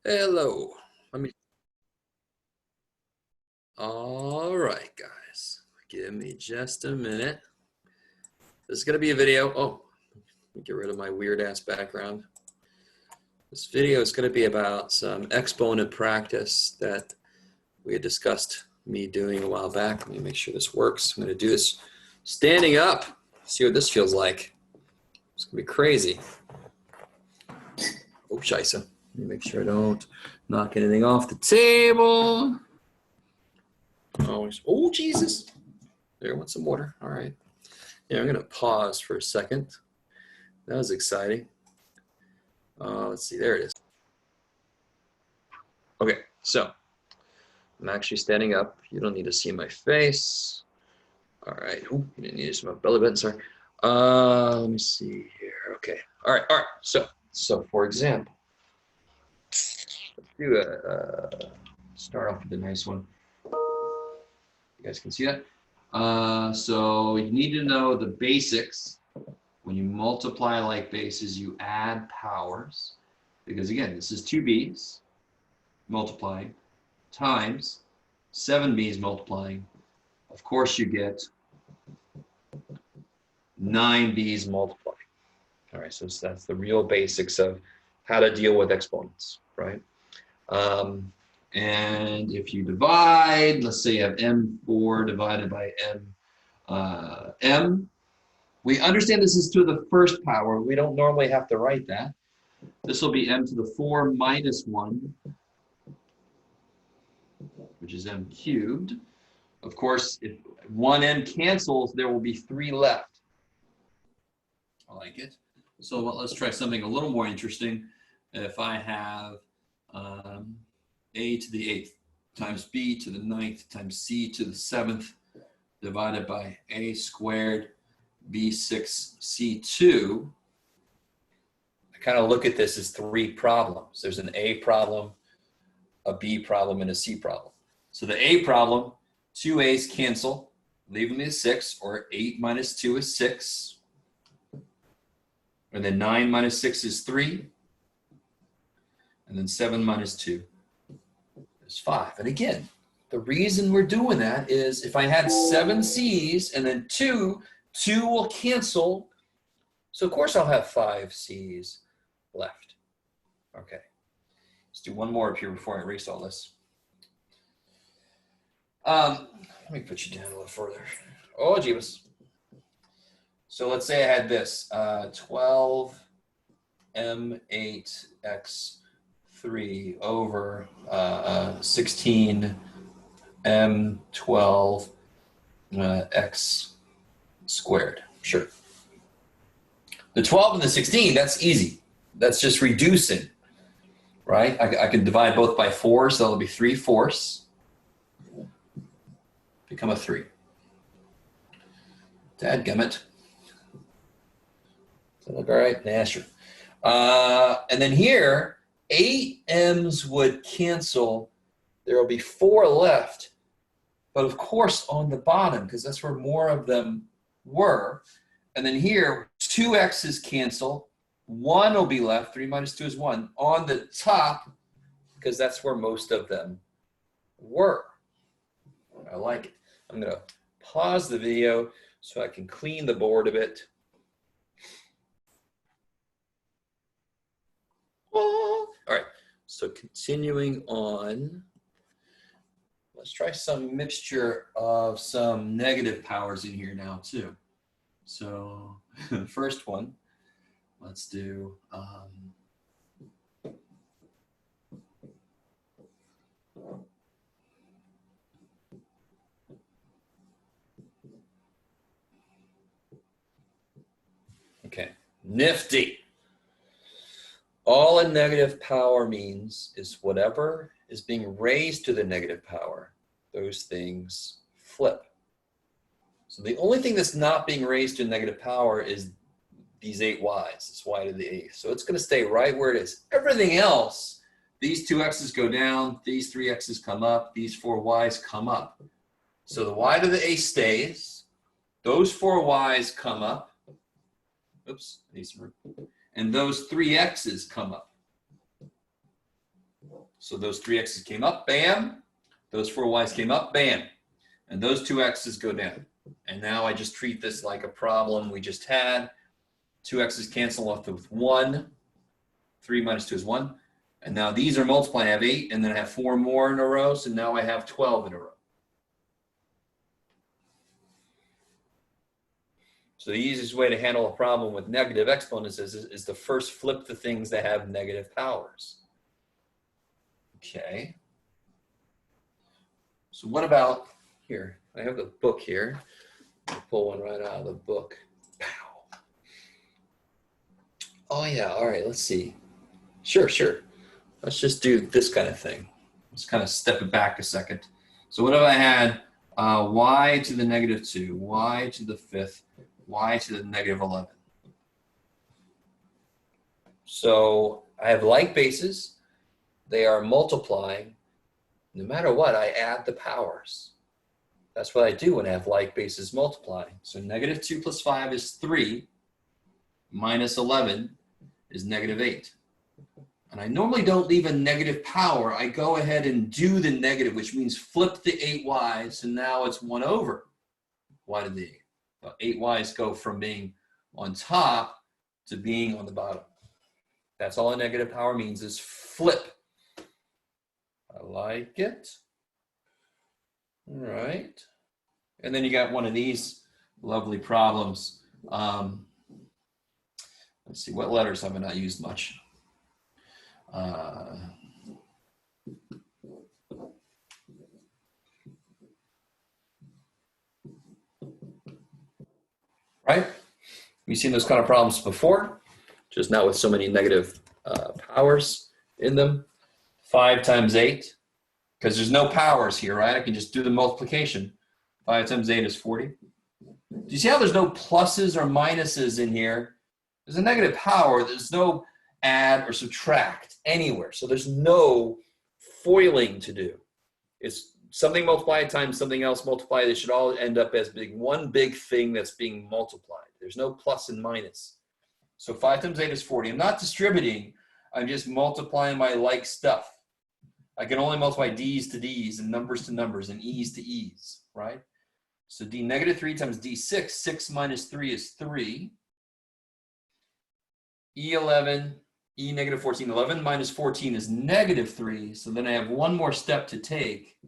Hello. All right, guys. Give me just a minute. This is going to be a video. Oh, let me get rid of my weird ass background. This video is going to be about some exponent practice that we had discussed me doing a while back. Let me make sure this works. I'm going to do this standing up. See what this feels like. It's going to be crazy. Oh, scheisse. Let me make sure I don't knock anything off the table. Oh, Jesus. There, want some water. All right. Yeah, I'm going to pause for a second. That was exciting. Let's see. There it is. Okay, so I'm actually standing up. You don't need to see my face. All right. Ooh, you didn't need to see my belly button. Sorry. Let me see here. Okay. All right. All right. So for example, let's do start off with a nice one. You guys can see that. So you need to know the basics. When you multiply like bases, you add powers. Because again, this is 2b's multiplying times 7b's multiplying. Of course, you get 9b's multiplying. All right, so that's the real basics of how to deal with exponents, right? And if you divide, let's say you have m4 divided by m, we understand this is to the first power. We don't normally have to write that. This will be m to the 4 minus 1, which is m cubed. Of course, if one m cancels, there will be 3 left. I like it. So let's try something a little more interesting. If I have a to the 8th times b to the 9th times c to the 7th divided by a squared b6 c2, I kind of look at this as 3 problems. There's an a problem, a b problem, and a c problem. So the a problem, 2 a's cancel, leaving me a 6, or 8 minus 2 is 6. And then 9 minus 6 is 3. And then 7 minus 2 is 5. And again, the reason we're doing that is if I had 7 C's and then 2 will cancel. So of course I'll have 5 C's left. Okay. Let's do one more up here before I erase all this. Let me put you down a little further. Oh, Jeebus. So let's say I had this, 12m8x3 over 16m12x squared. Sure. The 12 and the 16, that's easy. That's just reducing, right? I can divide both by 4, so that'll be 3/4. Become a 3. Dadgummit. Does that look all right? Nah, sure. And then here, 8 m's would cancel. There will be 4 left. But of course, on the bottom, because that's where more of them were. And then here, 2 x's cancel. 1 will be left. 3 minus 2 is 1. On the top, because that's where most of them were. I like it. I'm going to pause the video so I can clean the board a bit. All right, so continuing on, let's try some mixture of some negative powers in here now too. So the first one, let's do okay, nifty. All a negative power means is whatever is being raised to the negative power, those things flip. So the only thing that's not being raised to a negative power is these 8 y's. It's y to the 8th. So it's going to stay right where it is. Everything else, these 2 x's go down, these 3 x's come up, these 4 y's come up. So the y to the 8th stays. Those 4 y's come up. Oops, and those 3 x's come up. So those 3 x's came up, bam. Those 4 y's came up, bam. And those 2 x's go down. And now I just treat this like a problem we just had. 2 x's cancel off with 1. 3 minus 2 is 1. And now these are multiplying. I have 8, and then I have 4 more in a row. So now I have 12 in a row. So the easiest way to handle a problem with negative exponents is to first flip the things that have negative powers. Okay. So what about here? I have the book here. I'll pull one right out of the book. Pow. Oh yeah, all right, let's see. Sure. Let's just do this kind of thing. Let's kind of step it back a second. So what if I had y to the negative 2, y to the 5th, y to the negative 11. So I have like bases. They are multiplying. No matter what, I add the powers. That's what I do when I have like bases multiplying. So negative 2 plus 5 is 3, minus 11 is negative 8. And I normally don't leave a negative power. I go ahead and do the negative, which means flip the 8y, so now it's 1 over y to the 8. 8 y's go from being on top to being on the bottom. That's all a negative power means, is flip. I like it. All right. And then you got one of these lovely problems. Let's see, what letters have I not used much? Right? We've seen those kind of problems before, just not with so many negative powers in them. 5 times 8, because there's no powers here, right? I can just do the multiplication. 5 times 8 is 40. Do you see how there's no pluses or minuses in here? There's a negative power. There's no add or subtract anywhere. So there's no foiling to do. It's something multiplied times something else multiplied. They should all end up as one big thing that's being multiplied. There's no plus and minus. So 5 times 8 is 40. I'm not distributing. I'm just multiplying my like stuff. I can only multiply d's to d's and numbers to numbers and e's to e's, right? So d negative 3 times d6, 6 minus 3 is 3. E11, e negative 14, 11 minus 14 is negative 3. So then I have one more step to take.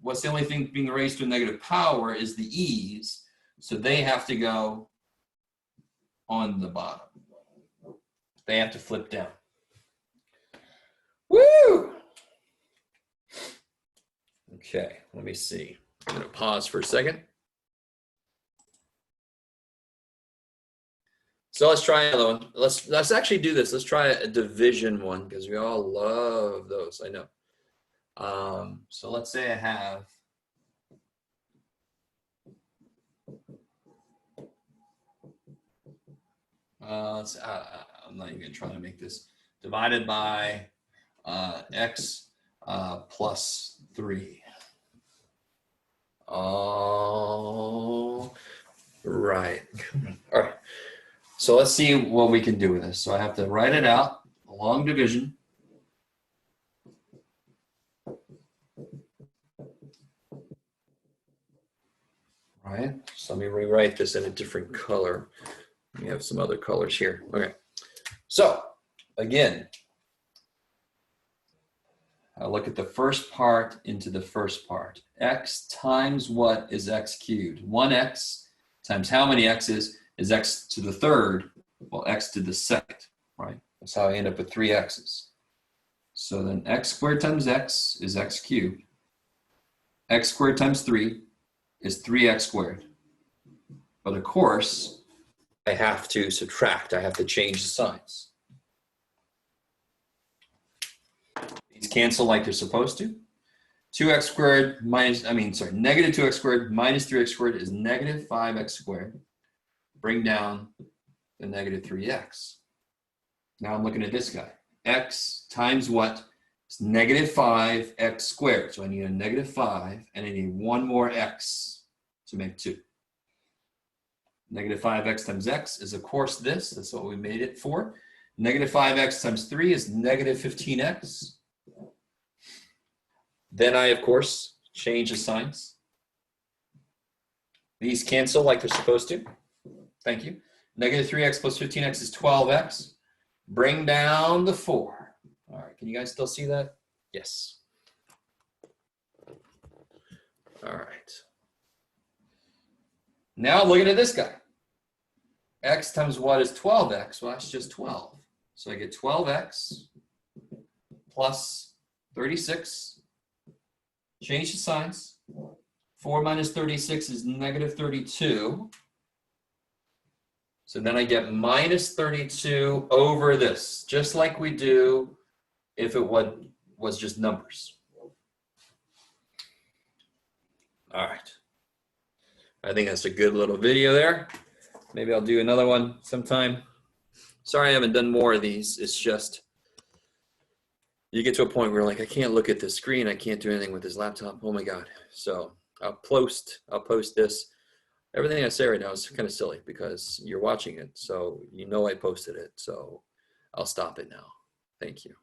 What's the only thing being raised to a negative power is the e's. So they have to go on the bottom. They have to flip down. Woo! Okay, let me see. I'm going to pause for a second. So let's try another one. Let's actually do this. Let's try a division one because we all love those. I know. So let's say I have I'm not even trying to make this divided by x plus 3. Oh, right. All right. So let's see what we can do with this. So I have to write it out, a long division. Right. So let me rewrite this in a different color. We have some other colors here. Okay. So again, I'll look at the first part into the first part. X times what is x cubed? 1x times how many x's is x to the third? Well, x to the second, right? That's how I end up with 3 x's. So then x squared times x is x cubed. X squared times 3 is 3x squared. But of course, I have to subtract. I have to change the signs. These cancel like they're supposed to. 2x squared minus, negative 2x squared minus 3x squared is negative 5x squared. Bring down the negative 3x. Now I'm looking at this guy. X times what? It's negative 5x squared. So I need a negative 5, and I need one more x to make 2. Negative 5x times x is, of course, this. That's what we made it for. Negative 5x times 3 is negative 15x. Then I, of course, change the signs. These cancel like they're supposed to. Thank you. Negative 3x plus 15x is 12x. Bring down the 4. All right, can you guys still see that? Yes. All right. Now looking at this guy. X times what is 12x? Well, that's just 12. So I get 12x plus 36. Change the signs. 4 minus 36 is negative 32. So then I get minus 32 over this, just like we do if it was just numbers. All right. I think that's a good little video there. Maybe I'll do another one sometime. Sorry I haven't done more of these. It's just, you get to a point where like, I can't look at the screen. I can't do anything with this laptop. Oh my God. So I'll post this. Everything I say right now is kind of silly because you're watching it. So you know I posted it. So I'll stop it now. Thank you.